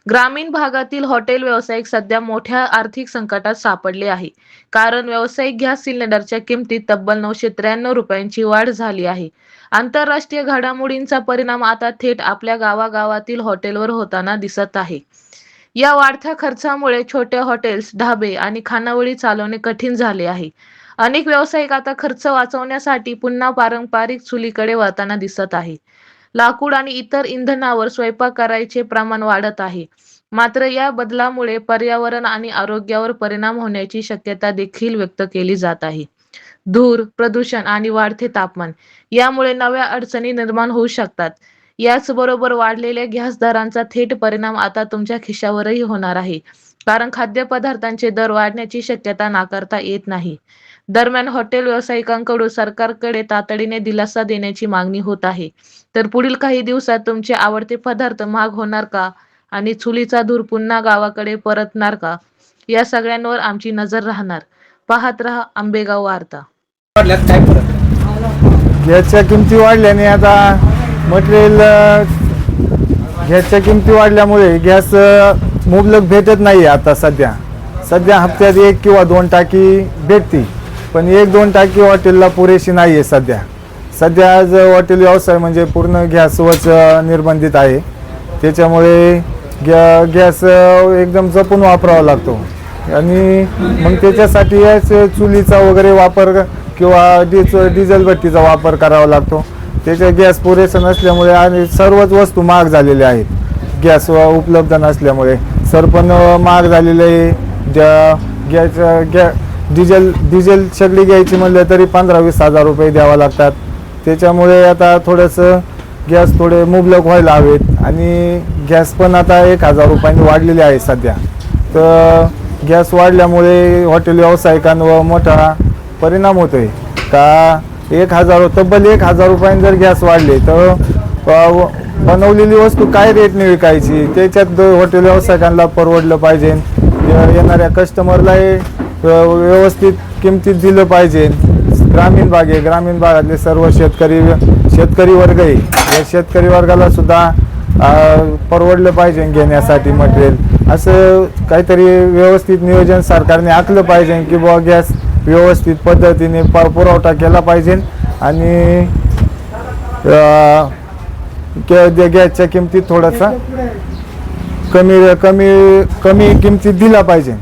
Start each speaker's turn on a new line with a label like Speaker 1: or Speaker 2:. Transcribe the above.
Speaker 1: ग्रामीण भागातील हॉटेल व्यावसायिक सध्या मोठ्या आर्थिक संकटात सापडले आहे. कारण व्यावसायिक गॅस सिलेंडरच्या किमतीत तब्बल 993 रुपयांची वाढ झाली आहे. आंतरराष्ट्रीय घडामोडींचा परिणाम आता थेट आपल्या गावागावातील हॉटेलवर होताना दिसत आहे. या वाढत्या खर्चामुळे छोटे हॉटेल्स, ढाबे आणि खानावळी चालवणे कठीण झाले आहे. अनेक व्यावसायिक आता खर्च वाचवण्यासाठी पुन्हा पारंपरिक चुलीकडे वळताना दिसत आहे. लाकूड आणि इतर इंधनावर स्वयंपाक करायचे प्रमाण वाढत आहे. मात्र या बदलामुळे पर्यावरण आणि आरोग्यावर परिणाम होण्याची शक्यता देखील व्यक्त केली जात आहे. धूर, प्रदूषण आणि वाढते तापमान यामुळे नव्या अडचणी निर्माण होऊ शकतात. याचबरोबर वाढलेल्या गॅस दरांचा थेट परिणाम आता तुमच्या खिशावरही होणार आहे. कारण खाद्यपदार्थांचे दर वाढण्याची शक्यता नाकारता येत नाही. दरम्यान हॉटेल व्यावसायिकांकडून सरकारकडे तातडीने दिलासा देण्याची मागणी होत आहे. तर पुढील काही दिवसात तुमचे आवडते पदार्थ महाग होणार का? आणि चुलीचा धूर पुन्हा गावाकडे परतणार का? या सगळ्यांवर आमची नजर राहणार. पाहत रहा आंबेगाव वार्ता.
Speaker 2: गॅसच्या किमती वाढल्याने आता मटेरियल गॅसच्या किमती वाढल्यामुळे गॅस मुबलक भेटत नाही. आता सध्या हप्त्यात 1 किंवा 2 टाकी भेटते, पण 1-2 टाकी हॉटेलला पुरेशी नाही आहे. सध्या आज हॉटेल व्यवसाय म्हणजे पूर्ण गॅसवरच निर्बंधित आहे. त्याच्यामुळे गॅस एकदम जपून वापरावा लागतो आणि मग त्याच्यासाठी चुलीचा वगैरे वापर किंवा डिझेल भट्टीचा वापर करावा लागतो. त्याच्या गॅस पुरेसा नसल्यामुळे आणि सर्वच वस्तू महाग झालेल्या आहेत. गॅस उपलब्ध नसल्यामुळे सरपण महाग झालेले आहे. डिझेल शेगडी घ्यायची म्हणलं तरी 15-20 हजार रुपये द्यावा लागतात. त्याच्यामुळे आता थोडंसं गॅस थोडे मुबलक व्हायला हवेत आणि गॅस पण आता 1000 रुपयांनी वाढलेले आहे सध्या. तर गॅस वाढल्यामुळे हॉटेल व्यावसायिकांवर मोठा परिणाम होतो आहे. का तब्बल 1000 रुपयांनी जर गॅस वाढले तर बनवलेली वस्तू काय रेटने विकायची, त्याच्यात हॉटेल व्यावसायिकांना परवडलं पाहिजे. येणाऱ्या कस्टमरला व्यवस्थित किमतीत दिलं पाहिजे. ग्रामीण भागातले सर्व शेतकरी वर्ग आहे. या शेतकरी वर्गाला सुद्धा परवडलं पाहिजे घेण्यासाठी मटेरियल. असं काहीतरी व्यवस्थित नियोजन सरकारने आखलं पाहिजे की बुवा गॅस व्यवस्थित पद्धतीने पुरवठा केला पाहिजे आणि गॅसच्या किमतीत थोडासा कमी किमतीत दिला पाहिजे.